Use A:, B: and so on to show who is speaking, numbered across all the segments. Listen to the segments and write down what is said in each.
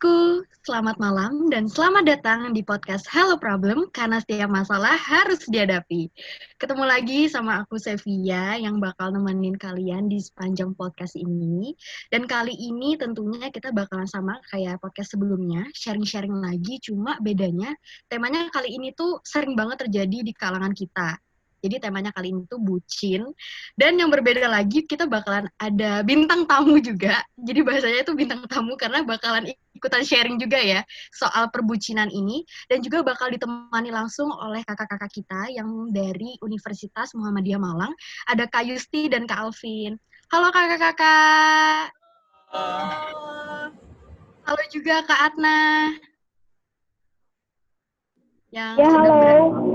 A: Podcastku, selamat malam dan selamat datang di podcast Hello Problem karena setiap masalah harus dihadapi. Ketemu lagi sama aku Sevia yang bakal nemenin kalian di sepanjang podcast ini. Dan kali ini tentunya kita bakalan sama kayak podcast sebelumnya, sharing-sharing lagi, cuma bedanya temanya kali ini tuh sering banget terjadi di kalangan kita. Jadi temanya kali ini tuh bucin. Dan yang berbeda lagi, kita bakalan ada bintang tamu juga. Jadi bahasanya itu bintang tamu karena bakalan ikutan sharing juga ya soal perbucinan ini. Dan juga bakal ditemani langsung oleh kakak-kakak kita yang dari Universitas Muhammadiyah Malang. Ada Kak Yusti dan Kak Alvin. Halo kakak-kakak. Halo juga Kak Atna. Yang
B: Ya,
A: sedang
B: halo.
A: berada.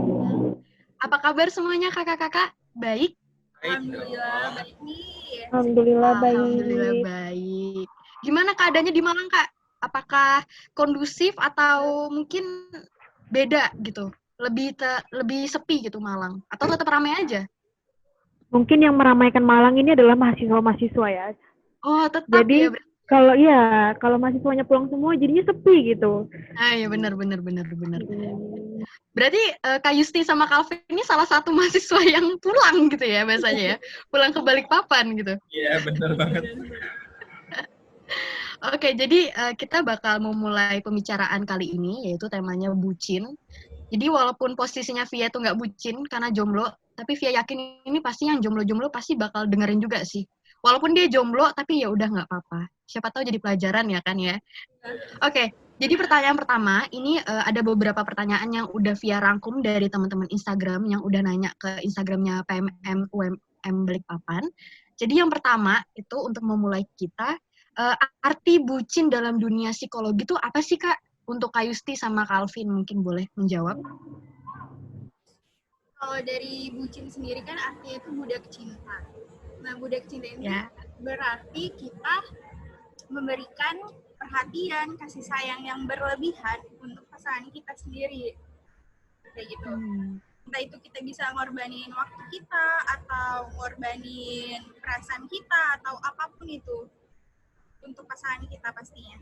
A: Apa kabar semuanya kakak-kakak? Baik?
C: Alhamdulillah baik nih.
B: Alhamdulillah baik.
A: Alhamdulillah baik. Gimana keadaannya di Malang, Kak? Apakah kondusif atau mungkin beda gitu? Lebih sepi gitu Malang? Atau tetap ramai aja?
B: Mungkin yang meramaikan Malang ini adalah mahasiswa-mahasiswa ya.
A: Oh, tetap
B: Jadi
A: ya.
B: kalau mahasiswanya pulang semua jadinya sepi gitu.
A: Ah, ya benar. Berarti Kak Yusti sama Calvin ini salah satu mahasiswa yang pulang gitu ya bahasanya ya? Pulang ke Balikpapan gitu.
C: Iya, benar banget.
A: Oke, jadi kita bakal memulai pembicaraan kali ini, yaitu temanya bucin. Jadi walaupun posisinya Via tuh nggak bucin karena jomblo, tapi Via yakin ini pasti yang jomblo-jomblo pasti bakal dengerin juga sih. Walaupun dia jomblo, tapi ya udah nggak apa-apa. Siapa tahu jadi pelajaran ya kan ya. Oke, jadi pertanyaan pertama, ini ada beberapa pertanyaan yang udah Via rangkum dari teman-teman Instagram yang udah nanya ke Instagramnya PMM UMM Balikpapan. Jadi yang pertama itu untuk memulai kita, arti bucin dalam dunia psikologi itu apa sih Kak? Untuk Kak Yusti sama Calvin mungkin boleh menjawab.
D: Kalau dari bucin sendiri kan artinya itu budak cinta. Nah, budak cinta ini berarti kita memberikan perhatian, kasih sayang yang berlebihan untuk pasangan kita sendiri. Kayak gitu. Entah itu kita bisa ngorbanin waktu kita, atau ngorbanin perasaan kita, atau apapun itu. Untuk pasangan kita pastinya.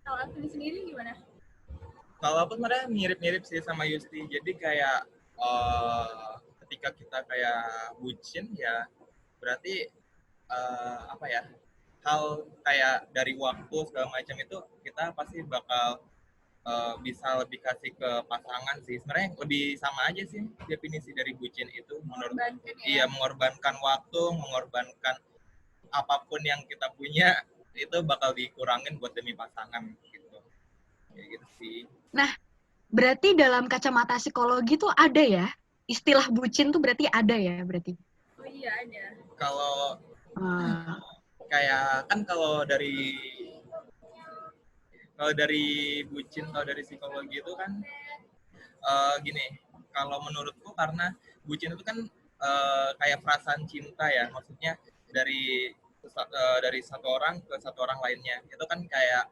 D: Kalau aku sendiri gimana?
C: Kalau aku sebenarnya mirip-mirip sih sama Yusti. Jadi kayak ketika kita kayak bucin ya berarti apa ya, hal kayak dari waktu segala macam itu kita pasti bakal bisa lebih kasih ke pasangan sih. Sebenarnya lebih sama aja sih definisi dari bucin itu menurut iya, mengorbankan waktu, mengorbankan apapun yang kita punya itu bakal dikurangin buat demi pasangan gitu. Ya gitu sih.
A: Nah, berarti dalam kacamata psikologi tuh ada ya? Istilah bucin tuh berarti ada ya berarti?
D: Oh iya ada.
C: Kalau kayak kan kalau dari bucin, kalau dari psikologi itu kan gini, kalau menurutku karena bucin itu kan kayak perasaan cinta ya, maksudnya dari satu orang ke satu orang lainnya. Itu kan kayak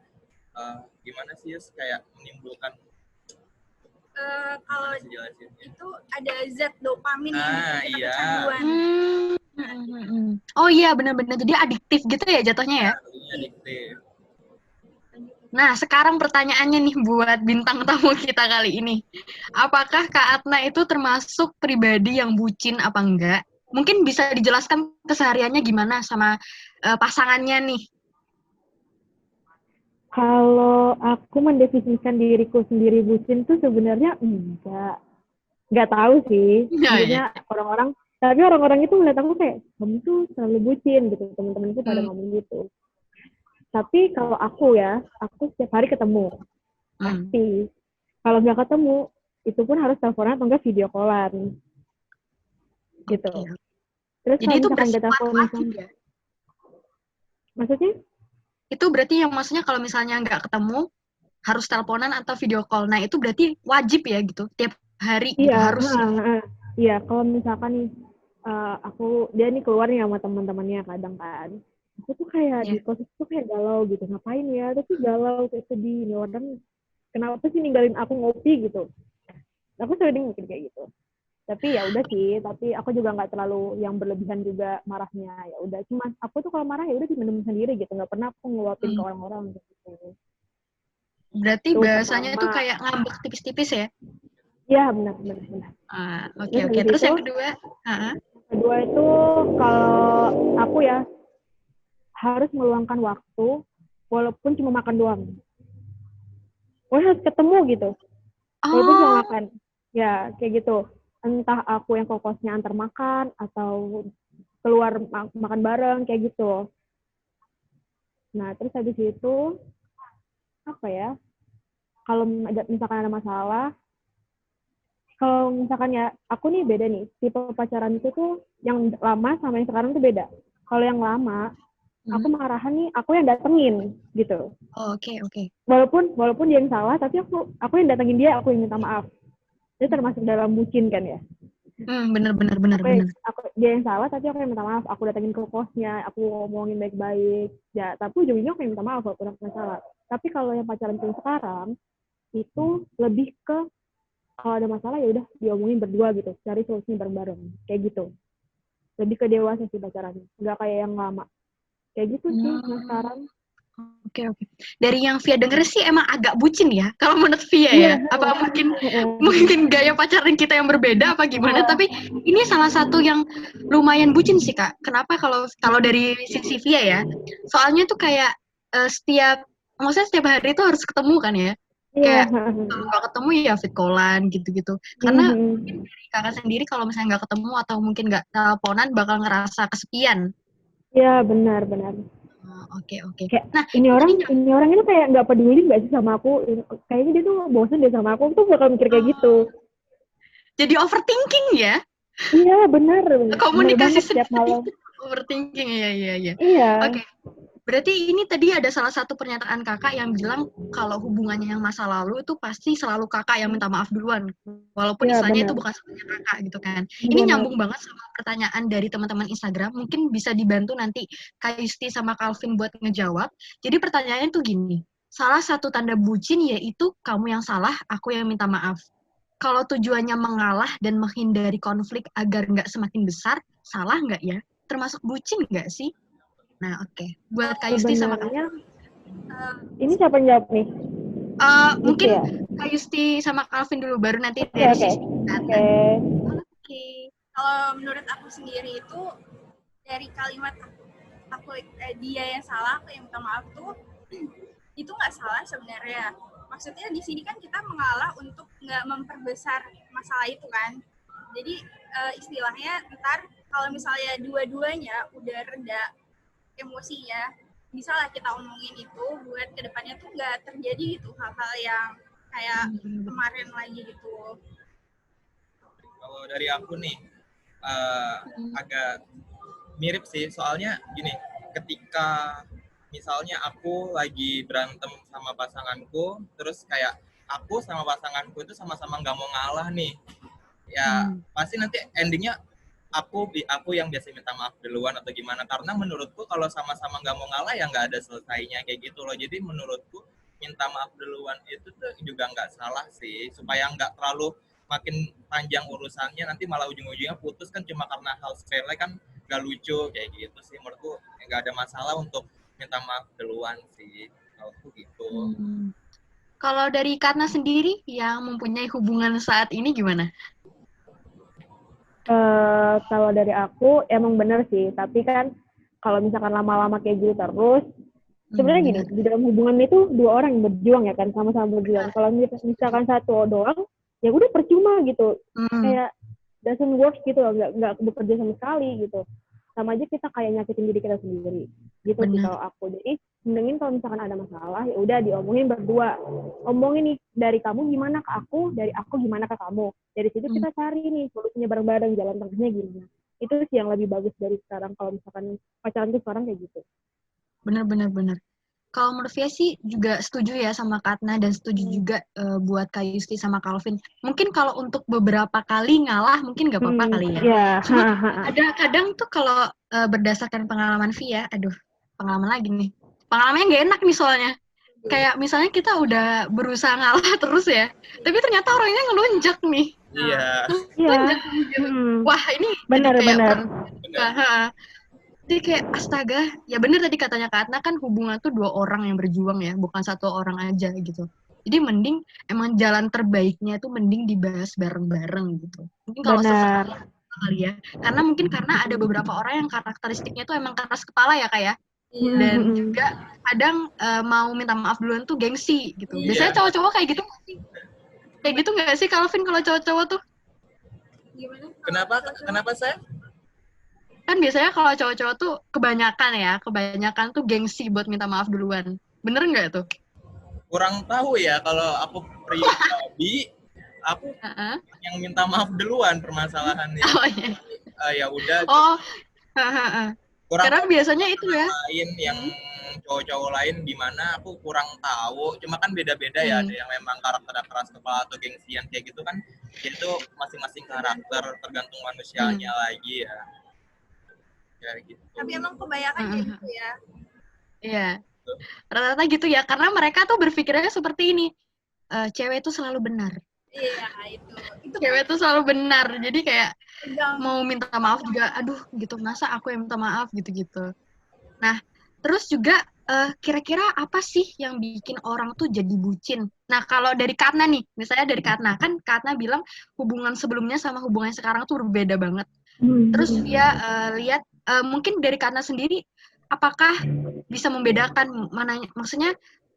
C: gimana sih, kayak menimbulkan
D: kalau itu ada zat dopamin yang bikin kita kecanduan.
A: Oh iya, benar-benar. Jadi adiktif gitu ya jatuhnya ya?
C: Adiktif.
A: Nah, sekarang pertanyaannya nih buat bintang tamu kita kali ini. Apakah Kak Atna itu termasuk pribadi yang bucin apa enggak? Mungkin bisa dijelaskan kesehariannya gimana sama pasangannya nih?
B: Kalau aku mendefinisikan diriku sendiri bucin tuh sebenarnya nggak tahu sih. Maksudnya orang-orang itu melihat aku kayak kamu tuh selalu bucin gitu. Teman-temanku pada ngomong gitu. Tapi kalau aku setiap hari ketemu. Pasti. Kalau nggak ketemu, itu pun harus teleponan atau nggak video callan. Gitu. Terus
A: jadi itu
B: bersifat
A: wajib ya?
B: Maksudnya?
A: Itu berarti yang maksudnya kalau misalnya nggak ketemu, harus teleponan atau video call. Nah, itu berarti wajib ya gitu? Tiap hari gitu harus.
B: Iya, kalau misalkan nih, dia nih keluar nih sama teman-temannya kadang kan. Aku tuh kayak di kos itu kayak galau gitu. Ngapain ya? Tapi galau, kayak sedih. Nih orang kenapa sih ninggalin aku ngopi gitu. Aku sering mikir kayak gitu. Tapi ya udah sih, tapi aku juga nggak terlalu yang berlebihan juga marahnya. Ya udah, cuma aku tuh kalau marah ya udah dimendem sendiri gitu, nggak pernah aku ngeluapin ke orang-orang gitu.
A: Berarti bahasanya tuh kayak ngambek tipis-tipis ya?
B: Iya, benar.
A: Oke. Terus yang kedua?
B: Kedua itu kalau aku ya harus meluangkan waktu walaupun cuma makan doang. Harus ketemu gitu. Walaupun cuma makan. Ya, kayak gitu. Entah aku yang fokusnya antar makan atau keluar makan bareng kayak gitu. Nah, terus habis itu apa ya? Kalau misalkan ada masalah, kalau misalkan ya aku nih beda nih, tipe pacaran itu tuh yang lama sama yang sekarang tuh beda. Kalau yang lama, aku marahan nih, aku yang datengin gitu.
A: Oke.
B: Walaupun dia yang salah, tapi aku yang datengin dia, aku yang minta maaf. Itu termasuk dalam bucin kan ya.
A: Bener.
B: Dia yang salah, tapi aku yang minta maaf. Aku datengin ke kosnya, aku ngomongin baik-baik. Ya, tapi ujung-ujungnya aku yang minta maaf walaupun aku salah. Tapi kalau yang pacaran tuh sekarang, itu lebih ke kalau ada masalah ya udah diomongin berdua gitu, cari solusinya bareng-bareng kayak gitu. Lebih ke dewasa sih pacarannya, nggak kayak yang lama kayak gitu sih. Yang sekarang
A: Oke. Dari yang Via denger sih emang agak bucin ya kalau menurut Via ya. Apa mungkin gaya pacaran kita yang berbeda apa gimana, tapi ini salah satu yang lumayan bucin sih Kak. Kenapa kalau dari sisi Via ya, soalnya tuh kayak setiap hari itu harus ketemu kan ya. Kayak kalau nggak ketemu ya fit callan gitu-gitu. Karena mungkin dari kakak sendiri kalau misalnya nggak ketemu atau mungkin nggak teleponan bakal ngerasa kesepian.
B: Iya, benar.
A: Oke.
B: Nah, ini orang ini kayak nggak peduli nggak sih sama aku? Kayaknya dia tuh bosan deh sama aku tuh bakal mikir kayak gitu.
A: Jadi overthinking ya?
B: Iya, benar.
A: Komunikasi
B: setiap malam.
A: Overthinking, iya.
B: Iya.
A: Oke. Berarti ini tadi ada salah satu pernyataan kakak yang bilang kalau hubungannya yang masa lalu itu pasti selalu kakak yang minta maaf duluan. Walaupun istilahnya itu bukan sebenarnya kakak gitu kan. Ini nyambung banget sama pertanyaan dari teman-teman Instagram. Mungkin bisa dibantu nanti Kak Yusti sama Calvin buat ngejawab. Jadi pertanyaannya tuh gini. Salah satu tanda bucin yaitu kamu yang salah, aku yang minta maaf. Kalau tujuannya mengalah dan menghindari konflik agar nggak semakin besar, salah nggak ya? Termasuk bucin nggak sih? Nah, oke. Buat Kak Yusti sama Kak
B: ini siapa yang jawab nih?
A: Mungkin Kak Yusti sama Calvin dulu, baru nanti dari sisi
D: Oke. Kalau menurut aku sendiri itu dari kalimat dia yang salah, aku yang minta maaf tuh itu nggak salah sebenarnya. Maksudnya di sini kan kita mengalah untuk nggak memperbesar masalah itu kan. Jadi istilahnya ntar kalau misalnya dua-duanya udah reda emosinya, bisa lah kita omongin itu buat kedepannya tuh nggak terjadi gitu hal-hal yang kayak kemarin lagi gitu.
C: Kalau dari aku nih agak mirip sih, soalnya gini, ketika misalnya aku lagi berantem sama pasanganku, terus kayak aku sama pasanganku itu sama-sama nggak mau ngalah nih, ya pasti nanti endingnya aku yang biasa minta maaf duluan atau gimana, karena menurutku kalau sama-sama nggak mau ngalah ya nggak ada selesainya kayak gitu loh. Jadi menurutku minta maaf duluan itu tuh juga nggak salah sih, supaya nggak terlalu makin panjang urusannya, nanti malah ujung-ujungnya putus kan cuma karena hal sepele kan nggak lucu kayak gitu sih. Menurutku nggak ada masalah untuk minta maaf duluan sih kalau aku gitu.
A: Kalau dari Karna sendiri yang mempunyai hubungan saat ini gimana?
B: Kalau dari aku emang bener sih, tapi kan kalau misalkan lama-lama kayak gitu terus, sebenarnya gini, di dalam hubungan itu dua orang yang berjuang ya kan, sama-sama berjuang. Kalau misalkan satu doang, ya udah percuma gitu, kayak doesn't work gitu loh, nggak bekerja sama sekali gitu. Sama aja kita kayak nyakitin diri kita sendiri, gitu sih kalau aku. Jadi mendingin kalau misalkan ada masalah, ya udah diomongin berdua. Omongin nih, dari kamu gimana ke aku, dari aku gimana ke kamu. Dari situ kita cari nih solusinya bareng-bareng, jalan tengahnya gimana. Itu sih yang lebih bagus dari sekarang kalau misalkan pacaran tuh sekarang kayak gitu.
A: Benar. Kalau menurut Via sih juga setuju ya sama Katna, dan setuju juga buat Kak Yusti sama Calvin. Mungkin kalau untuk beberapa kali ngalah mungkin nggak apa-apa kali ya.
B: Yeah.
A: Cuma ada kadang tuh kalau berdasarkan pengalaman Via, pengalaman lagi nih. Pengalamannya nggak enak nih soalnya. Kayak misalnya kita udah berusaha ngalah terus ya, tapi ternyata orangnya ngelunjak nih.
C: Iya.
A: Lunjak. Wah, ini
B: benar.
A: Jadi kayak astaga, ya bener tadi katanya Kak Atna kan hubungan tuh dua orang yang berjuang ya, bukan satu orang aja gitu. Jadi mending emang jalan terbaiknya itu mending dibahas bareng-bareng gitu. Mungkin kalau
B: Benar.
A: kali ya. Karena mungkin ada beberapa orang yang karakteristiknya tuh emang keras kepala ya Kak ya. Dan juga kadang mau minta maaf duluan tuh gengsi gitu. Biasanya cowok-cowok kayak gitu nggak sih? Kayak gitu nggak sih Calvin kalau cowok-cowok tuh?
D: Gimana?
C: Kenapa saya?
A: Kan biasanya kalau cowok-cowok tuh kebanyakan tuh gengsi buat minta maaf duluan. Bener nggak tuh?
C: Kurang tahu ya, kalau aku pribadi, aku yang minta maaf duluan permasalahannya.
A: Oh iya.
C: Ya udah.
A: Oh.
C: Kurang
A: Karena biasanya itu ya.
C: Lain yang cowok-cowok lain gimana, aku kurang tahu. Cuma kan beda-beda ya, ada yang memang karakter keras kepala atau gengsian kayak gitu kan. Itu masing-masing karakter, tergantung manusianya lagi ya. Ya gitu.
D: Tapi emang kebanyakan kayak gitu ya.
A: Iya. Rata-rata gitu ya, karena mereka tuh berpikirnya seperti ini. Cewek itu selalu benar.
D: Iya, itu
A: Cewek itu selalu benar. Jadi kayak mau minta maaf juga, aduh gitu, masa aku yang minta maaf gitu-gitu. Nah, terus juga kira-kira apa sih yang bikin orang tuh jadi bucin? Nah, kalau dari Katna nih, misalnya dari Katna, kan Katna bilang hubungan sebelumnya sama hubungan sekarang tuh berbeda banget. Terus dia lihat, mungkin dari Katna sendiri, apakah bisa membedakan mana, maksudnya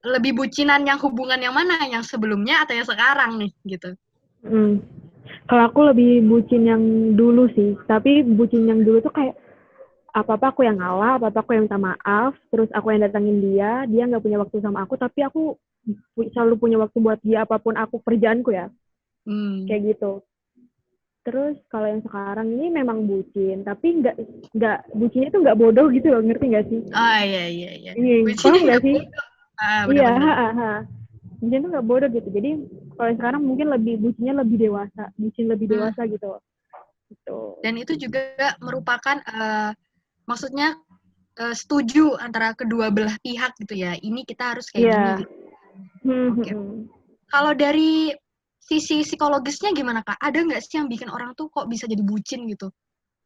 A: lebih bucinan yang hubungan yang mana, yang sebelumnya atau yang sekarang nih, gitu?
B: Kalau aku lebih bucin yang dulu sih, tapi bucin yang dulu tuh kayak apa-apa aku yang ngalah, apa-apa aku yang minta maaf, terus aku yang datangin dia nggak punya waktu sama aku, tapi aku selalu punya waktu buat dia apapun aku kerjaanku ya, kayak gitu. Terus kalau yang sekarang ini memang bucin, tapi nggak bucinnya tuh nggak bodoh gitu loh, ngerti nggak sih?
A: Iya.
B: Paham nggak sih? Iya, bucin tuh nggak bodoh gitu. Jadi kalau yang sekarang mungkin bucinnya lebih dewasa, bucin lebih dewasa gitu.
A: Dan itu juga merupakan maksudnya setuju antara kedua belah pihak gitu ya. Ini kita harus kayak gini. Gitu. Okay. Kalau dari sisi psikologisnya gimana Kak? Ada nggak sih yang bikin orang tuh kok bisa jadi bucin gitu?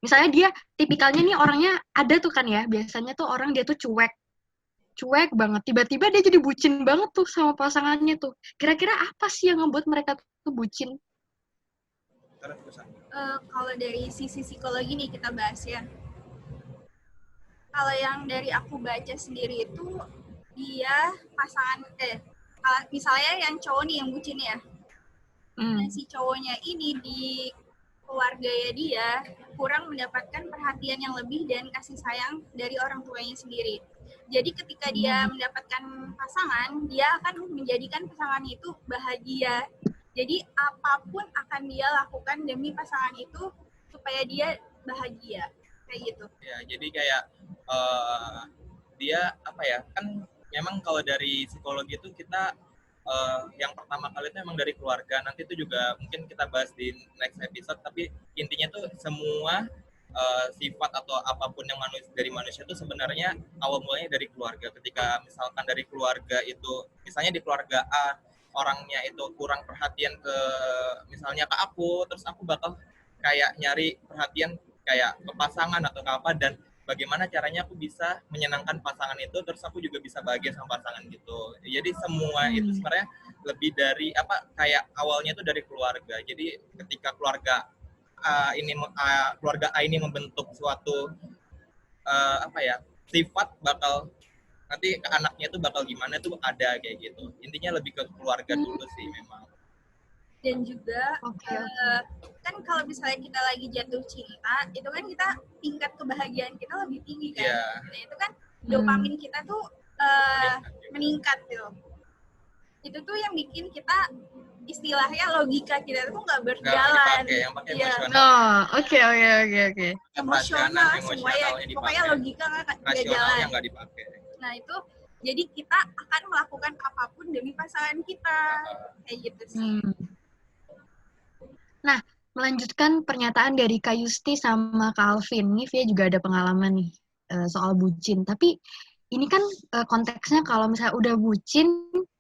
A: Misalnya dia tipikalnya nih orangnya ada tuh kan ya. Biasanya tuh orang dia tuh cuek banget. Tiba-tiba dia jadi bucin banget tuh sama pasangannya tuh. Kira-kira apa sih yang ngebuat mereka tuh bucin?
D: Kalau dari sisi psikologi nih kita bahas ya. Kalau yang dari aku baca sendiri itu dia pasangan misalnya yang cowok nih yang bucin ya. Dan si cowoknya ini di keluarganya dia kurang mendapatkan perhatian yang lebih dan kasih sayang dari orang tuanya sendiri. Jadi ketika dia mendapatkan pasangan, dia akan menjadikan pasangan itu bahagia. Jadi apapun akan dia lakukan demi pasangan itu supaya dia bahagia. Kayak gitu.
C: Ya, jadi kayak dia apa ya, kan memang kalau dari psikologi itu kita yang pertama kali itu memang dari keluarga. Nanti itu juga mungkin kita bahas di next episode, tapi intinya tuh semua sifat atau apapun yang dari manusia itu sebenarnya awal mulanya dari keluarga. Ketika misalkan dari keluarga itu, misalnya di keluarga A orangnya itu kurang perhatian ke misalnya ke aku, terus aku bakal kayak nyari perhatian kayak ke pasangan atau ke apa, dan bagaimana caranya aku bisa menyenangkan pasangan itu, terus aku juga bisa bahagia sama pasangan gitu. Jadi semua itu sebenarnya lebih dari apa, kayak awalnya itu dari keluarga. Jadi ketika keluarga keluarga A ini membentuk suatu sifat, bakal nanti ke anaknya itu bakal gimana tuh ada kayak gitu. Intinya lebih ke keluarga dulu sih memang.
D: Dan juga kan kalau misalnya kita lagi jatuh cinta, itu kan kita tingkat kebahagiaan kita lebih tinggi kan. Nah itu kan dopamin kita tuh meningkat gitu. Itu tuh yang bikin kita istilahnya logika kita tuh nggak berjalan.
C: Yang pakai emosional.
A: Oke.
D: Emosional semua ya, pokoknya logika nggak jalan.
C: Yang nggak dipakai.
D: Nah itu jadi kita akan melakukan apapun demi pasangan kita, kayak gitu sih.
A: Nah, melanjutkan pernyataan dari Kak Yusti sama Kak Alvin. Nih, Via juga ada pengalaman nih soal bucin. Tapi ini kan konteksnya kalau misalnya udah bucin,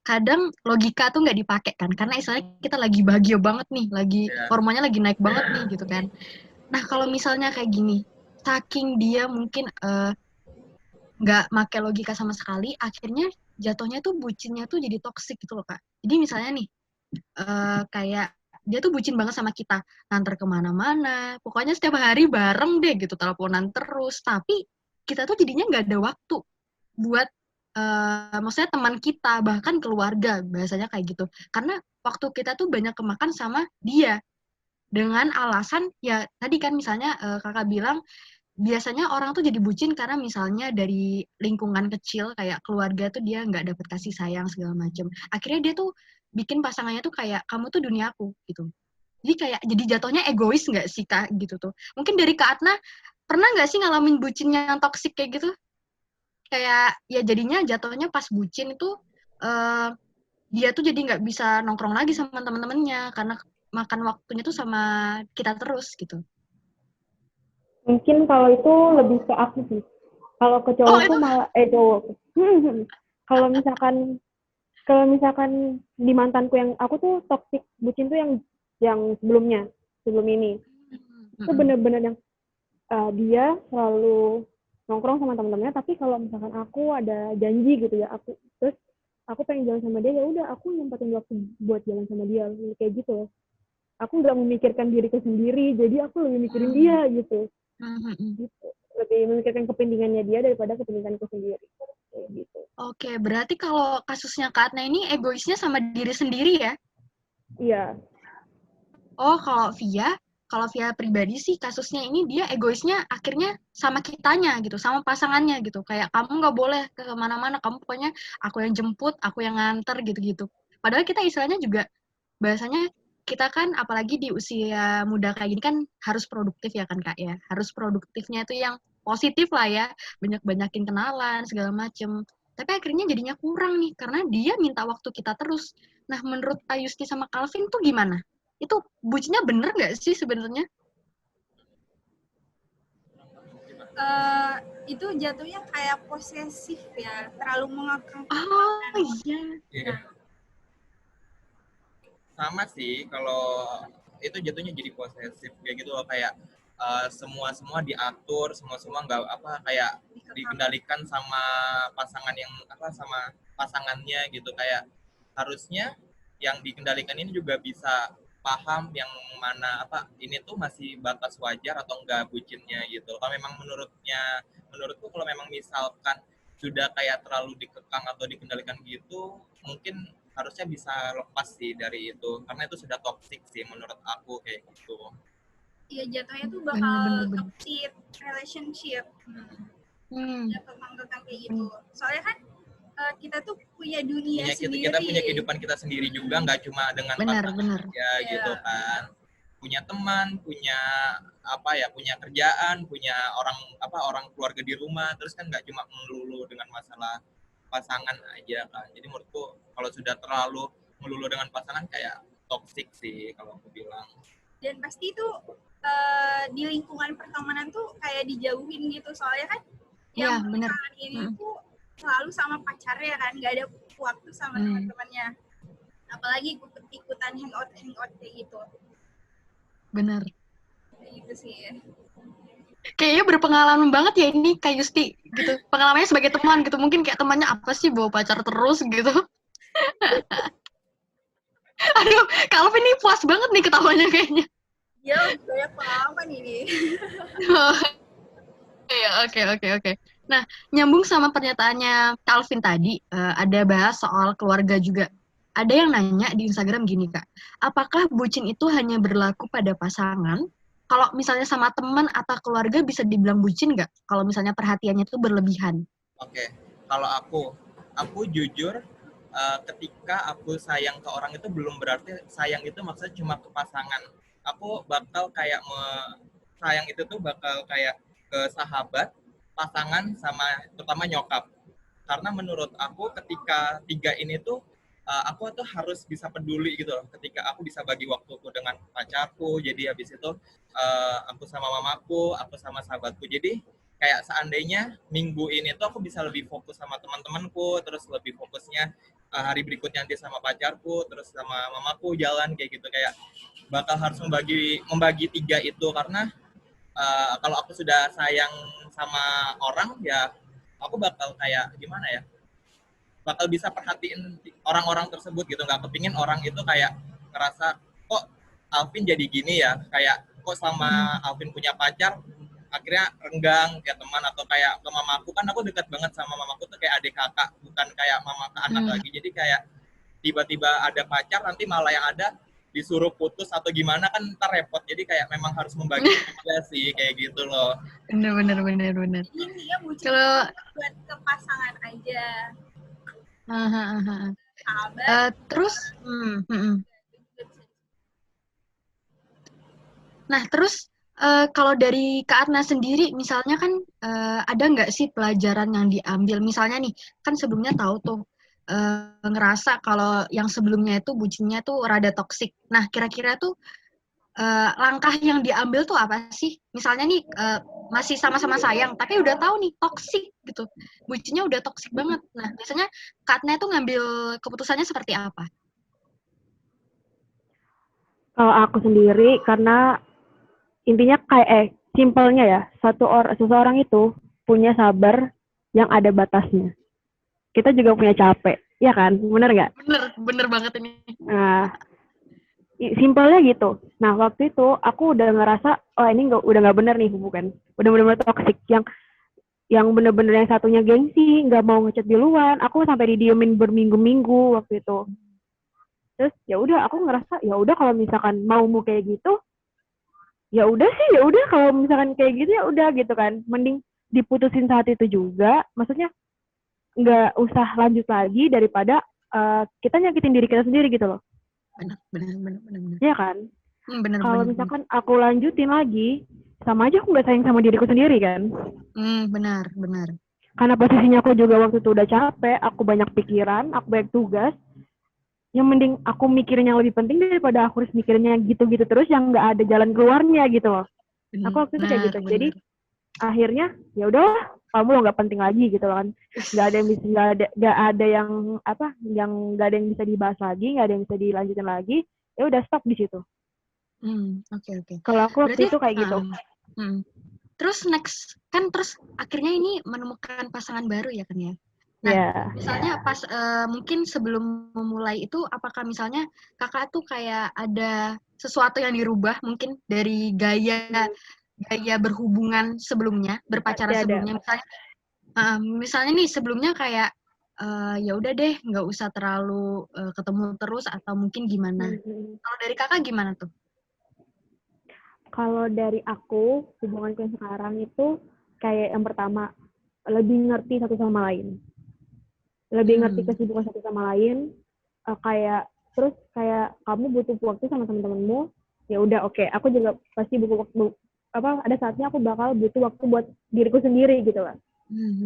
A: kadang logika tuh nggak dipakai kan. Karena istilahnya kita lagi bahagia banget nih, lagi hormonnya lagi naik banget nih gitu kan. Nah, kalau misalnya kayak gini, saking dia mungkin nggak pakai logika sama sekali, akhirnya jatuhnya tuh bucinnya tuh jadi toksik gitu loh Kak. Jadi misalnya nih, kayak dia tuh bucin banget sama kita, nganter kemana-mana, pokoknya setiap hari bareng deh gitu, teleponan terus, tapi kita tuh jadinya nggak ada waktu buat maksudnya teman kita, bahkan keluarga, bahasanya kayak gitu. Karena waktu kita tuh banyak kemakan sama dia, dengan alasan, ya tadi kan misalnya kakak bilang, biasanya orang tuh jadi bucin karena misalnya dari lingkungan kecil, kayak keluarga tuh dia nggak dapet kasih sayang segala macem. Akhirnya dia tuh bikin pasangannya tuh kayak, kamu tuh dunia aku, gitu. Jadi kayak, jadi jatuhnya egois nggak sih Kak, gitu tuh. Mungkin dari Kak Atna, pernah nggak sih ngalamin bucinnya yang toksik kayak gitu? Kayak ya jadinya jatuhnya pas bucin itu dia tuh jadi nggak bisa nongkrong lagi sama teman-temannya karena makan waktunya tuh sama kita terus gitu.
B: Mungkin kalau itu lebih ke aku sih. Kalau ke cowokku malah cowok. Kalau misalkan di mantanku yang aku tuh toxic bucin tuh yang sebelum ini. Itu bener-bener yang dia selalu nongkrong sama teman-temannya, tapi kalau misalkan aku ada janji gitu ya, aku pengen jalan sama dia, ya udah aku nyempatin waktu buat jalan sama dia kayak gitu. Aku nggak memikirkan diriku sendiri, jadi aku lebih mikirin dia gitu. Gitu. Lebih memikirkan kepentingannya dia daripada kepentinganku sendiri. Kayak gitu.
A: Oke, berarti kalau kasusnya Kak Atna ini egoisnya sama diri sendiri ya?
B: Iya.
A: Oh, kalau Via pribadi sih kasusnya ini dia egoisnya akhirnya sama kitanya gitu, sama pasangannya gitu. Kayak kamu nggak boleh ke mana-mana, kamu pokoknya aku yang jemput, aku yang nganter gitu-gitu. Padahal kita istilahnya juga bahasanya kita kan apalagi di usia muda kayak gini kan harus produktif ya kan Kak ya. Harus produktifnya itu yang positif lah ya, banyak-banyakin kenalan segala macem. Tapi akhirnya jadinya kurang nih karena dia minta waktu kita terus. Nah, menurut Ayusti sama Calvin tuh gimana? Itu bucinnya bener nggak sih sebenarnya?
D: Itu jatuhnya kayak posesif ya, terlalu mengekang.
A: Oh iya.
C: Nah, sama sih, kalau itu jatuhnya jadi posesif kayak gitu loh, kayak semua diatur, semua nggak kayak dikendalikan sama pasangan yang sama pasangannya gitu. Kayak harusnya yang dikendalikan ini juga bisa paham yang mana ini tuh masih batas wajar atau enggak bucinnya gitu. Kalau memang menurutku kalau memang misalkan sudah kayak terlalu dikekang atau dikendalikan gitu, mungkin harusnya bisa lepas sih dari itu, karena itu sudah toxic sih menurut aku kayak gitu.
D: Iya, jatuhnya tuh bakal toxic relationship. Tentang kayak gitu. Soalnya kan kita tuh punya dunia sendiri.
C: Kita punya kehidupan kita sendiri juga, nggak cuma dengan pasangan aja gitu kan. Punya teman, punya punya kerjaan, punya orang keluarga di rumah, terus kan nggak cuma melulu dengan masalah pasangan aja kan. Jadi menurutku kalau sudah terlalu melulu dengan pasangan kayak toxic sih kalau aku bilang.
D: Dan pasti itu di lingkungan pertemanan tuh kayak dijauhin gitu, soalnya kan yang pasangan ini tuh selalu sama pacarnya kan, nggak ada waktu sama teman-temannya, apalagi ikut-ikutan hangout kayak gitu.
A: Benar.
D: Kayak gitu sih.
A: Kayaknya berpengalaman banget ya ini Kak Yusti gitu. Pengalamannya sebagai teman gitu. Mungkin kayak temannya apa sih bawa pacar terus gitu. Aduh, Calvin ini puas banget nih ketawanya kayaknya.
D: Ya, banyak pengalaman ini.
A: Iya, oke. Nah, nyambung sama pernyataannya Calvin tadi, ada bahas soal keluarga juga. Ada yang nanya di Instagram gini, Kak. Apakah bucin itu hanya berlaku pada pasangan? Kalau misalnya sama teman atau keluarga bisa dibilang bucin nggak? Kalau misalnya perhatiannya itu berlebihan.
C: Oke. Kalau aku jujur, ketika aku sayang ke orang itu belum berarti sayang itu maksudnya cuma ke pasangan. Aku bakal kayak sayang itu tuh bakal kayak ke sahabat, pasangan, sama terutama nyokap. Karena menurut aku ketika tiga ini tuh aku tuh harus bisa peduli gitu loh. Ketika aku bisa bagi waktuku dengan pacarku, jadi habis itu aku sama mamaku, aku sama sahabatku. Jadi kayak seandainya minggu ini tuh aku bisa lebih fokus sama teman-temanku, terus lebih fokusnya hari berikutnya nanti sama pacarku, terus sama mamaku jalan kayak gitu. Kayak bakal harus membagi tiga itu, karena kalau aku sudah sayang sama orang ya aku bakal kayak gimana ya, bakal bisa perhatiin orang-orang tersebut gitu, nggak kepingin orang itu kayak ngerasa kok Alvin jadi gini ya, kayak kok selama Alvin punya pacar akhirnya renggang kayak teman, atau kayak ke mamaku, kan aku dekat banget sama mamaku tuh kayak adik kakak, bukan kayak mama ke anak lagi. Jadi kayak tiba-tiba ada pacar nanti malah yang ada disuruh putus atau gimana, kan ntar repot. Jadi kayak memang harus membagi juga sih kayak gitu loh.
A: Bener.
D: Ini ya bucin buat ke pasangan aja. Sahabat.
A: Terus, nah terus kalau dari Kak Atna sendiri, misalnya kan ada nggak sih pelajaran yang diambil? Misalnya nih, kan sebelumnya tahu tuh ngerasa kalau yang sebelumnya itu bucinnya tuh rada toksik. Nah kira-kira tuh langkah yang diambil tuh apa sih? Misalnya nih masih sama-sama sayang, tapi udah tahu nih toksik gitu, bucinnya udah toksik banget. Nah biasanya Kak Atna tuh ngambil keputusannya seperti apa?
B: Kalau aku sendiri, karena intinya kayak simpelnya ya, seseorang itu punya sabar yang ada batasnya. Kita juga punya capek, ya kan? Bener nggak?
A: Bener banget ini.
B: Nah, simpelnya gitu. Nah, waktu itu aku udah ngerasa, oh ini udah nggak bener nih hubungan. Udah bener-bener toksik. Yang bener-bener yang satunya gengsi, nggak mau ngechat duluan. Aku sampai didiemin berminggu-minggu waktu itu. Terus ya udah, aku ngerasa ya udah kalau misalkan maumu kayak gitu, ya udah kalau misalkan kayak gitu ya udah gitu kan. Mending diputusin saat itu juga. Maksudnya nggak usah lanjut lagi daripada kita nyakitin diri kita sendiri gitu loh.
A: Benar.
B: Iya kan?
A: Benar.
B: Kalau misalkan aku lanjutin lagi, sama aja aku nggak sayang sama diriku sendiri kan?
A: Benar.
B: Karena posisinya aku juga waktu itu udah capek, aku banyak pikiran, aku banyak tugas. Yang mending aku mikirin yang lebih penting daripada aku harus mikirin yang gitu-gitu terus yang nggak ada jalan keluarnya gitu loh. Aku waktu itu kayak gitu.
A: Benar.
B: Jadi akhirnya ya udah, kamu lo nggak penting lagi gitu kan. Nggak ada yang bisa, nggak ada yang nggak ada yang bisa dibahas lagi, nggak ada yang bisa dilanjutin lagi. Ya udah stop di situ.
A: Oke.
B: Kalau aku waktu itu kayak gitu.
A: Terus next kan terus akhirnya ini menemukan pasangan baru ya kan ya. Nah, misalnya pas mungkin sebelum memulai itu, apakah misalnya kakak tuh kayak ada sesuatu yang dirubah mungkin dari gaya berhubungan sebelumnya, berpacaran sebelumnya, misalnya nih sebelumnya kayak ya udah deh nggak usah terlalu ketemu terus atau mungkin gimana? Kalau dari kakak gimana tuh?
B: Kalau dari aku, hubunganku yang sekarang itu kayak yang pertama, lebih ngerti satu sama lain. Lebih ngerti kesibukan satu sama lain, terus kayak kamu butuh waktu sama teman-temanmu, ya udah oke, aku juga pasti butuh waktu, ada saatnya aku bakal butuh waktu buat diriku sendiri gitu lah.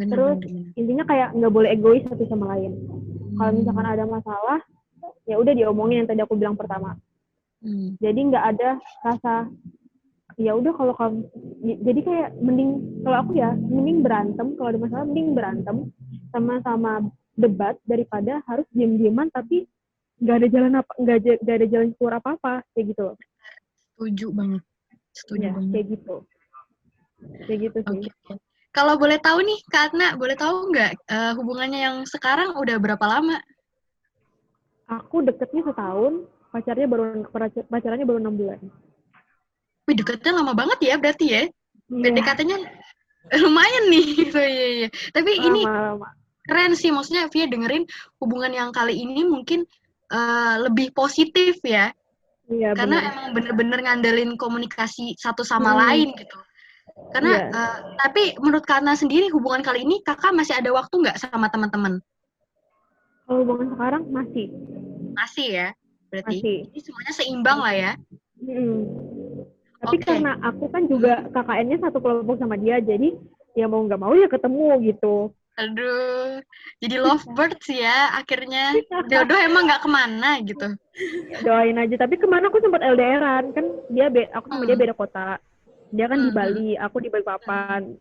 B: Terus intinya kayak nggak boleh egois satu sama lain. Kalau misalkan ada masalah, ya udah diomongin yang tadi aku bilang pertama. Jadi nggak ada rasa ya udah kalau kamu, jadi kayak kalau aku ya mending berantem, kalau ada masalah mending berantem sama-sama debat daripada harus diam-diaman tapi nggak ada jalan keluar apa-apa kayak gitu.
A: Setuju banget.
B: Kayak gitu sih.
A: Okay. Kalau boleh tahu nih Kak Atna, boleh tahu nggak hubungannya yang sekarang udah berapa lama?
B: Aku deketnya setahun, pacarnya baru 6 bulan.
A: Wih, deketnya lama banget ya berarti ya? PDKT-nya lumayan nih. Iya. Tapi ini keren sih, maksudnya Via dengerin hubungan yang kali ini mungkin lebih positif ya.
B: Iya,
A: karena emang bener-bener ngandelin komunikasi satu sama lain gitu. Karena tapi menurut Kak Atna sendiri hubungan kali ini kakak masih ada waktu nggak sama teman-teman?
B: Kalau hubungan sekarang masih.
A: Masih ya, berarti. Jadi semuanya seimbang lah ya.
B: Tapi karena aku kan juga KKN-nya satu kelompok sama dia, jadi ya mau nggak mau ya ketemu gitu.
A: Aduh, jadi lovebirds ya akhirnya. Jodoh emang nggak kemana gitu.
B: Doain aja. Tapi kemana aku sempat LDR-an kan, aku sama dia beda kota. Dia kan di Bali, aku di Balikpapan.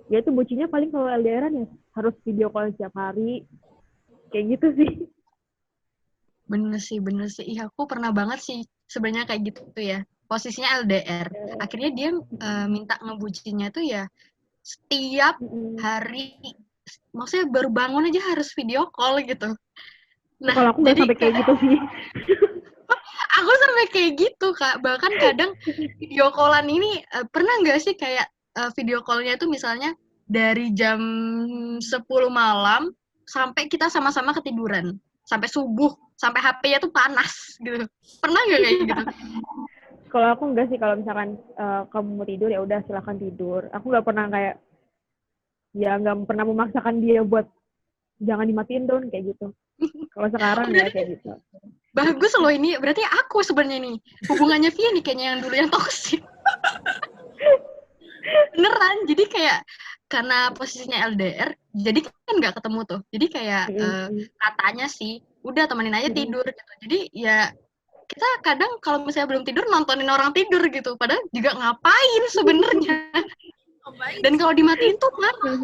B: Dia tuh bucinnya paling kalau LDR-an ya harus video call setiap hari. Kayak gitu sih.
A: Bener sih. Iya, aku pernah banget sih sebenarnya kayak gitu tuh ya. Posisinya LDR. Akhirnya dia minta ngebucinnya tuh ya setiap hari maksudnya baru bangun aja harus video call gitu.
B: Nah, kalau aku nggak sampai kayak gitu sih.
A: Aku sampai kayak gitu, Kak. Bahkan kadang video callan ini pernah nggak sih kayak video call-nya itu misalnya dari jam 10 malam sampai kita sama-sama ketiduran. Sampai subuh, sampai HP-nya tuh panas gitu. Pernah nggak kayak gitu?
B: Kalau aku enggak sih, kalau misalkan kamu mau tidur ya udah silakan tidur. Aku nggak pernah kayak nggak pernah memaksakan dia buat jangan dimatiin dong kayak gitu. Kalau sekarang ya kayak gitu.
A: Bagus loh ini, berarti aku sebenarnya nih hubungannya Via nih kayaknya yang dulu yang toksik. Beneran, jadi kayak karena posisinya LDR, jadi kan nggak ketemu tuh. Jadi kayak katanya sih, udah temenin aja tidur gitu. Jadi ya kita kadang kalau misalnya belum tidur nontonin orang tidur gitu, padahal juga ngapain sebenarnya. Dan kalau dimatiin tuh marah.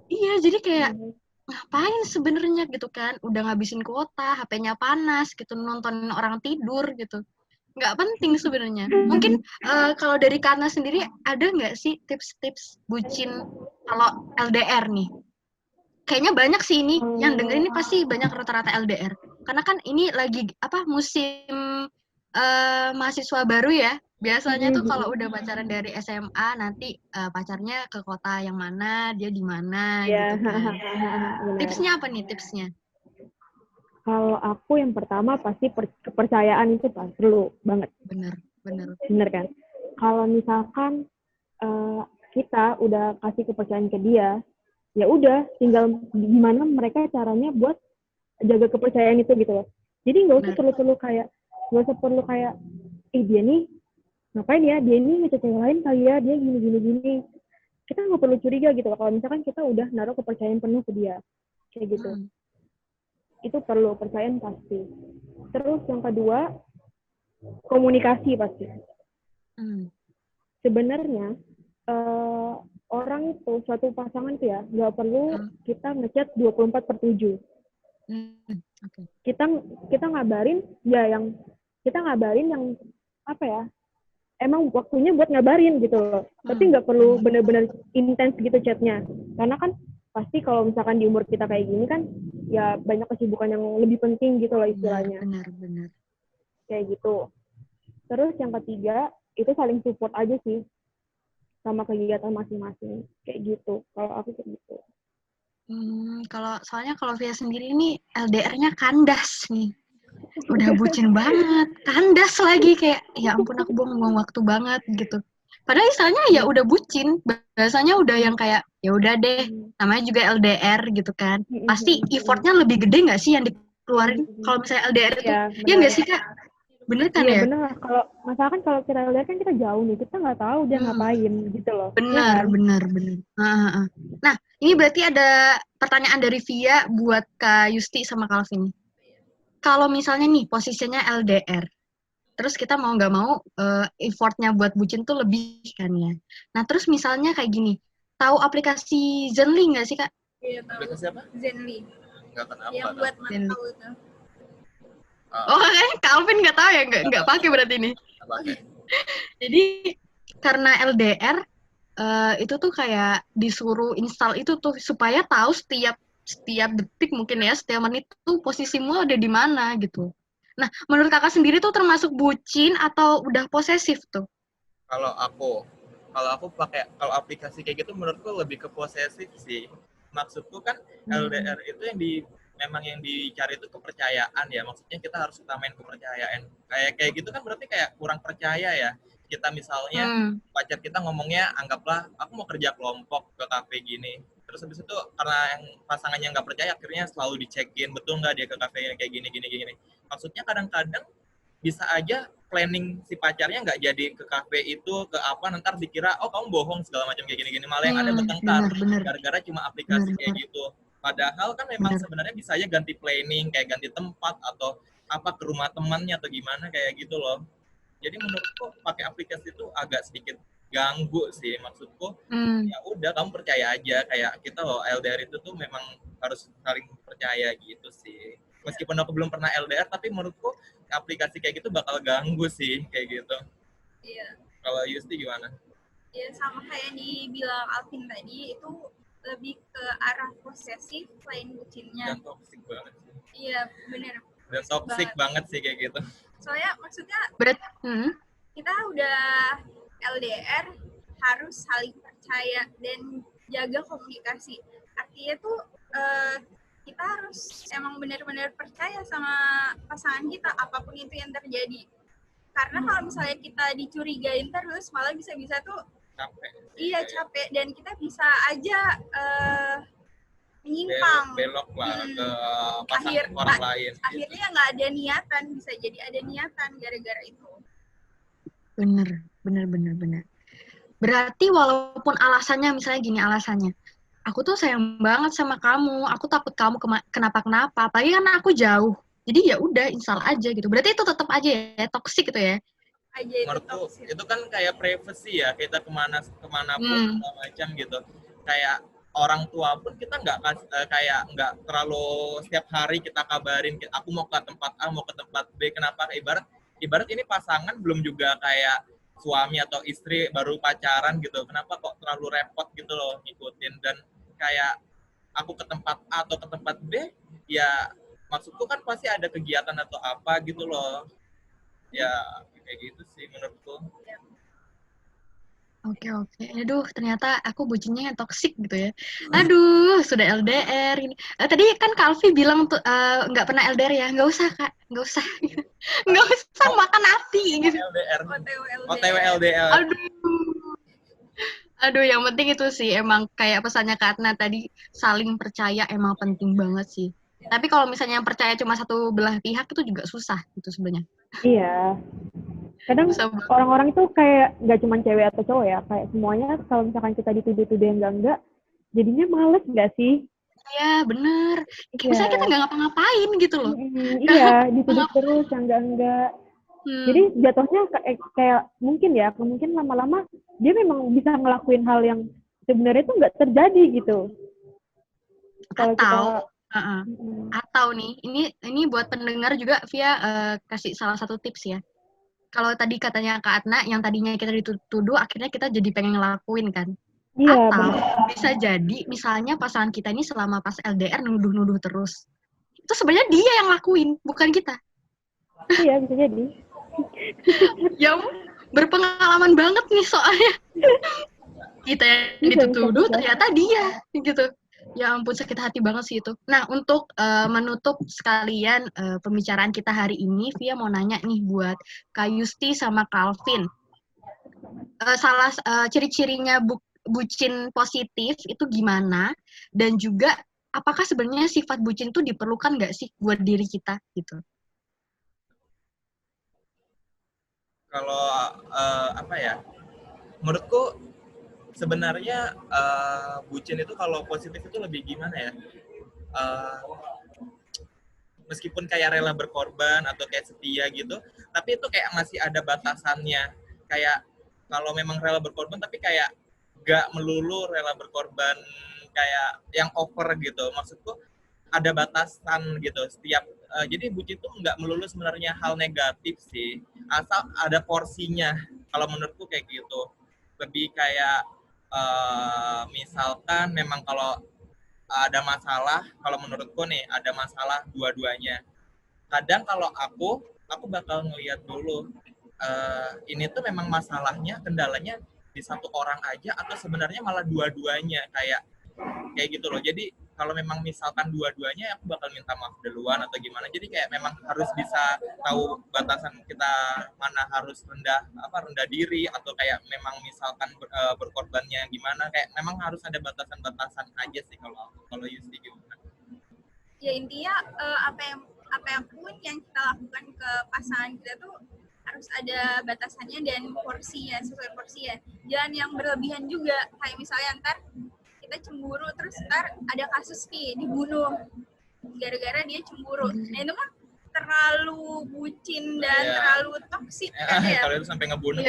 A: Iya, jadi kayak ngapain sebenarnya gitu kan, udah ngabisin kuota, HP-nya panas gitu, nontonin orang tidur gitu, nggak penting sebenarnya. Mungkin kalau dari Karna sendiri ada nggak sih tips-tips bucin kalau LDR nih? Kayaknya banyak sih ini yang dengerin ini pasti banyak rata-rata LDR, karena kan ini lagi musim mahasiswa baru ya. Biasanya tuh kalau udah pacaran dari SMA nanti pacarnya ke kota yang mana, dia di mana gitu kan. Tipsnya apa nih tipsnya?
B: Kalau aku yang pertama pasti kepercayaan itu perlu banget. Bener kan? Kalau misalkan kita udah kasih kepercayaan ke dia, ya udah tinggal gimana mereka caranya buat jaga kepercayaan itu gitu loh. Jadi nggak usah perlu kayak dia nih ngapain ya, dia ini ngechat yang lain kali ya, dia gini. Kita nggak perlu curiga gitu loh, kalau misalkan kita udah naruh kepercayaan penuh ke dia. Kayak gitu. Itu perlu, kepercayaan pasti. Terus yang kedua, komunikasi pasti. Sebenarnya, orang itu, suatu pasangan tuh ya, nggak perlu kita ngechat 24/7. Kita ngabarin yang apa ya, emang waktunya buat ngabarin gitu loh. Tapi nggak perlu benar-benar intens gitu chatnya. Karena kan pasti kalau misalkan di umur kita kayak gini kan, ya banyak kesibukan yang lebih penting gitu loh istilahnya.
A: Benar.
B: Kayak gitu. Terus yang ketiga, itu saling support aja sih. Sama kegiatan masing-masing. Kayak gitu. Kalau aku kayak gitu.
A: Soalnya kalau Via sendiri ini LDR-nya kandas nih. Udah bucin banget, kandas lagi kayak ya ampun aku buang waktu banget gitu. Padahal misalnya ya udah bucin, bahasanya udah yang kayak ya udah deh, namanya juga LDR gitu kan. Pasti effortnya lebih gede nggak sih yang dikeluarin kalau misalnya LDR itu? Ya nggak sih Kak? Bener kan ya?
B: Iya bener lah. Kalau kita LDR kan kita jauh nih, kita nggak tahu dia ngapain gitu loh.
A: Bener. Nah ini berarti ada pertanyaan dari Via buat Kak Yusti sama Calvin. Kalau misalnya nih posisinya LDR, terus kita mau nggak mau effortnya buat bucin tuh lebih kan ya. Nah terus misalnya kayak gini, tahu aplikasi Zenly nggak sih Kak?
D: Iya tahu.
C: Aplikasi apa?
D: Zenly.
C: Nggak kenapa.
D: Yang buat mantau itu.
A: Oh Calvin nggak tahu ya, nggak pakai berarti ini. Jadi karena LDR itu tuh kayak disuruh install itu tuh supaya tahu setiap detik mungkin ya, setiap menit tuh posisimu ada di mana gitu. Nah, menurut kakak sendiri tuh termasuk bucin atau udah posesif tuh?
C: Kalau aku pakai aplikasi kayak gitu menurutku lebih ke posesif sih. Maksudku kan LDR itu memang yang dicari itu kepercayaan ya. Maksudnya kita harus utamain kepercayaan. Kayak gitu kan berarti kayak kurang percaya ya. Kita misalnya pacar kita ngomongnya anggaplah aku mau kerja kelompok ke kafe gini. Terus habis itu karena yang pasangannya nggak percaya akhirnya selalu dicekin betul nggak dia ke kafe kayak gini. Maksudnya kadang-kadang bisa aja planning si pacarnya nggak jadi ke kafe itu ke apa nanti dikira oh kamu bohong segala macam kayak gini malah yang ada bertengkar gara-gara cuma aplikasi kayak gitu. Padahal kan memang sebenarnya bisa aja ganti planning kayak ganti tempat atau apa ke rumah temannya atau gimana kayak gitu loh. Jadi menurutku pakai aplikasi itu agak sedikit ganggu sih. Maksudku ya udah kamu percaya aja kayak kita loh LDR itu tuh memang harus saling percaya gitu sih. Meskipun aku belum pernah LDR tapi menurutku aplikasi kayak gitu bakal ganggu sih kayak gitu.
D: Iya.
C: Kalau Yusti gimana?
D: Ya sama kayak dibilang Alvin tadi itu lebih ke arah posesif selain bucinnya.
C: Dan toxic banget.
D: Iya, bener.
C: Dan toxic banget sih kayak gitu.
D: Soalnya maksudnya kita udah LDR harus saling percaya dan jaga komunikasi. Artinya tuh kita harus emang benar-benar percaya sama pasangan kita apapun itu yang terjadi. Karena kalau misalnya kita dicurigain terus malah bisa-bisa tuh
C: capek.
D: Iya, capek dan kita bisa aja menyimpang
C: belok lah ke pasangan orang lain.
D: Akhirnya nggak ada niatan, bisa jadi ada niatan gara-gara itu.
A: Bener. Berarti walaupun alasannya misalnya gini alasannya, aku tuh sayang banget sama kamu, aku takut kamu kenapa-kenapa, apalagi kan aku jauh. Jadi ya udah install aja gitu. Berarti itu tetap aja ya toksik gitu ya.
C: Menurutku itu kan kayak privacy ya, kita kemanapun macam gitu. Kayak orang tua pun kita nggak terlalu setiap hari kita kabarin aku mau ke tempat A mau ke tempat B. Kenapa? Ibarat ini pasangan belum juga kayak suami atau istri baru pacaran gitu. Kenapa kok terlalu repot gitu loh ngikutin. Dan kayak aku ke tempat A atau ke tempat B ya maksudku kan pasti ada kegiatan atau apa gitu loh ya, kayak gitu sih menurutku.
A: Oke. Aduh, ternyata aku bucinnya yang toksik gitu ya. Aduh, sudah LDR ini. Tadi kan Kak Alfi bilang tuh nggak pernah LDR ya. Nggak usah, Kak. Nggak usah. Nggak usah makan hati gitu.
C: OTW LDR.
A: Aduh, yang penting itu sih emang kayak pesannya Kak Atna tadi, saling percaya emang penting banget sih. Tapi kalau misalnya yang percaya cuma satu belah pihak itu juga susah gitu sebenarnya.
B: Iya. Kadang orang-orang itu kayak nggak cuma cewek atau cowok ya, kayak semuanya kalau misalkan kita dituduh-tuduh yang enggak, jadinya males nggak sih?
A: Iya, bener. Kayak misalnya kita nggak ngapa-ngapain gitu loh.
B: Iya, dituduh terus yang enggak. Jadi jatuhnya kayak mungkin lama-lama dia memang bisa ngelakuin hal yang sebenarnya itu nggak terjadi gitu.
A: Atau nih, ini buat pendengar juga via kasih salah satu tips ya. Kalau tadi katanya Kak Atna, yang tadinya kita dituduh, akhirnya kita jadi pengen ngelakuin kan.
B: Iya,
A: atau bisa jadi misalnya pasangan kita ini selama pas LDR nuduh-nuduh terus. Itu sebenarnya dia yang lakuin, bukan kita.
B: Iya, bisa jadi.
A: Ya, berpengalaman banget nih soalnya. Kita yang dituduh ternyata dia gitu. Ya ampun, sakit hati banget sih itu. Nah, untuk menutup sekalian pembicaraan kita hari ini, Via mau nanya nih buat Kak Yusti sama Calvin. Ciri-cirinya bucin positif itu gimana? Dan juga, apakah sebenarnya sifat bucin itu diperlukan nggak sih buat diri kita gitu?
C: Kalau menurutku sebenarnya bucin itu kalau positif itu lebih gimana ya? Meskipun kayak rela berkorban atau kayak setia gitu, tapi itu kayak masih ada batasannya. Kayak kalau memang rela berkorban, tapi kayak gak melulu rela berkorban kayak yang over gitu. Maksudku ada batasan gitu. Jadi bucin itu nggak melulu sebenarnya hal negatif sih, asal ada porsinya. Kalau menurutku kayak gitu. Lebih kayak misalkan memang kalau ada masalah, kalau menurutku nih ada masalah dua-duanya. Kadang kalau aku bakal ngelihat dulu ini tuh memang masalahnya, kendalanya di satu orang aja atau sebenarnya malah dua-duanya kayak gitu loh. Jadi kalau memang misalkan dua-duanya aku bakal minta maaf duluan atau gimana. Jadi kayak memang harus bisa tahu batasan kita, mana harus rendah diri atau kayak memang misalkan berkorbannya gimana. Kayak memang harus ada batasan-batasan aja sih kalau Yusti gimana.
D: Ya intinya apa pun yang kita lakukan ke pasangan kita tuh harus ada batasannya dan porsinya, sesuai porsinya. Jangan yang berlebihan juga. Kayak misalnya ntar kita cemburu terus ntar ada kasus nih dibunuh gara-gara dia cemburu. Nah itu mah terlalu bucin dan terlalu toksik kan ya.
C: Kalau itu sampai ngebunuh.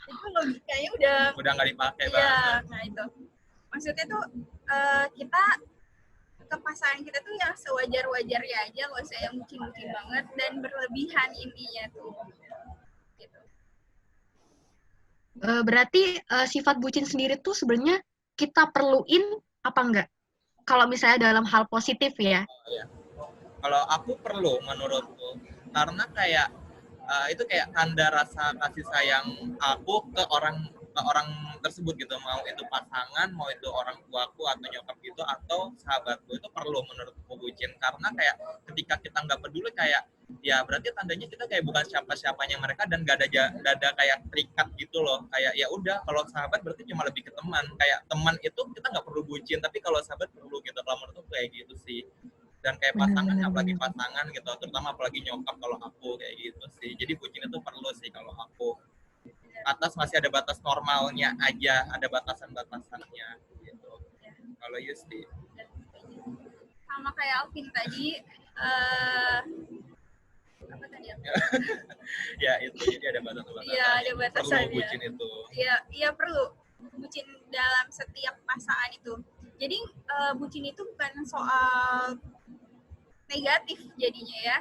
D: Itu logikanya udah
C: nggak dipakai banget.
D: Nah itu maksudnya tuh kita ke pasangan kita tuh yang sewajar-wajarnya aja, nggak usah yang bucin-bucin banget dan berlebihan intinya tuh. Gitu.
A: Berarti sifat bucin sendiri tuh sebenarnya kita perluin apa enggak? Kalau misalnya dalam hal positif ya.
C: Ya. Kalau aku perlu menurutku, karena kayak itu kayak tanda rasa kasih sayang aku ke orang tersebut gitu, mau itu pasangan, mau itu orang tuaku atau nyokap gitu atau sahabatku, itu perlu menurutku bucin. Karena kayak ketika kita nggak peduli, kayak ya berarti tandanya kita kayak bukan siapa-siapanya mereka dan gak ada kayak terikat gitu loh. Kayak ya udah, kalau sahabat berarti cuma lebih ke teman. Kayak teman itu kita nggak perlu bucin, tapi kalau sahabat perlu gitu. Kalau menurutku kayak gitu sih. Dan kayak pasangan, apalagi pasangan gitu, terutama apalagi nyokap, kalau aku kayak gitu sih. Jadi bucin itu perlu sih kalau aku. Atas masih ada batas normalnya aja, ada batasan-batasannya gitu. Kalau Yusti
D: sama kayak Alvin tadi, apa tadi ya?
C: Ya itu, jadi ada batasan-batasan.
D: Iya, ada batasan.
C: Perlu bucin itu.
D: Iya perlu bucin dalam setiap pasangan itu. Jadi bucin itu bukan soal negatif jadinya ya,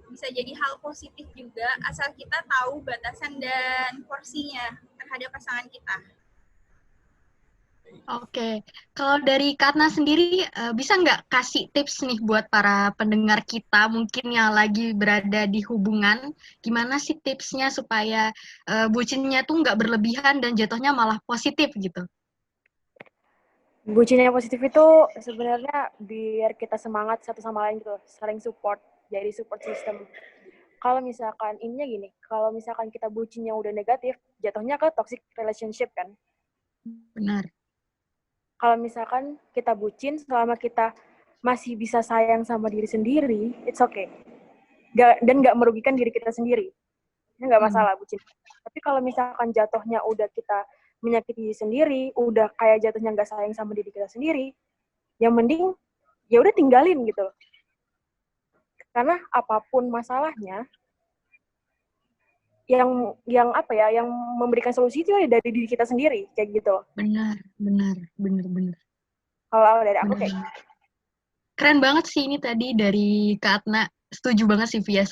D: bisa jadi hal positif juga asal kita tahu batasan dan porsinya terhadap pasangan kita.
A: Oke, kalau dari Katna sendiri bisa nggak kasih tips nih buat para pendengar kita mungkin yang lagi berada di hubungan, gimana sih tipsnya supaya bucinnya tuh nggak berlebihan dan jatuhnya malah positif gitu?
B: Bucin yang positif itu sebenarnya biar kita semangat satu sama lain gitu, saling support, jadi support system. Kalau misalkan ininya gini, kalau misalkan kita bucin yang udah negatif, jatuhnya ke toxic relationship kan.
A: Benar.
B: Kalau misalkan kita bucin, selama kita masih bisa sayang sama diri sendiri, it's okay. Dan nggak merugikan diri kita sendiri. Ini nggak masalah bucin. Tapi kalau misalkan jatuhnya udah kita menyakiti diri sendiri, udah kayak jatuhnya nggak sayang sama diri kita sendiri, yang mending ya udah tinggalin gitu loh. Karena apapun masalahnya, yang apa ya, yang memberikan solusi itu ya dari diri kita sendiri, kayak gitu loh.
A: Benar.
B: Kalau dari aku kayak gitu.
A: Keren banget sih ini tadi dari Kak Atna. Setuju banget sih Via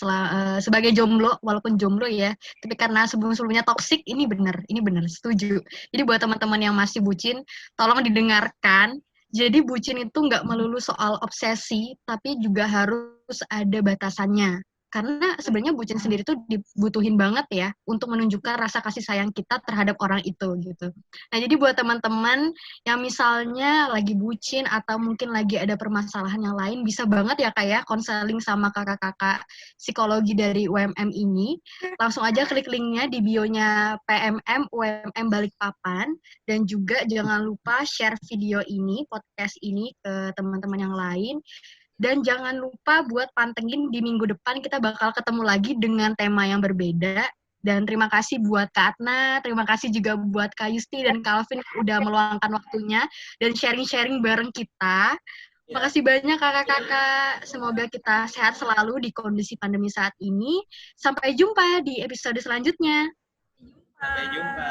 A: sebagai jomblo, walaupun jomblo ya, tapi karena sebelum-sebelumnya toksik, ini benar, setuju. Jadi buat teman-teman yang masih bucin, tolong didengarkan. Jadi bucin itu nggak melulu soal obsesi, tapi juga harus ada batasannya. Karena sebenarnya bucin sendiri tuh dibutuhin banget ya untuk menunjukkan rasa kasih sayang kita terhadap orang itu gitu. Nah, jadi buat teman-teman yang misalnya lagi bucin atau mungkin lagi ada permasalahan yang lain, bisa banget ya Kak ya konseling sama kakak-kakak psikologi dari UMM ini. Langsung aja klik linknya di bionya PMM UMM Balikpapan, dan juga jangan lupa share video ini, podcast ini ke teman-teman yang lain. Dan jangan lupa buat pantengin di minggu depan, kita bakal ketemu lagi dengan tema yang berbeda. Dan terima kasih buat Kak Atna, terima kasih juga buat Kak Yusti dan Kak Alvin udah meluangkan waktunya dan sharing-sharing bareng kita. Makasih banyak kakak-kakak, semoga kita sehat selalu di kondisi pandemi saat ini. Sampai jumpa di episode selanjutnya.
C: Sampai jumpa.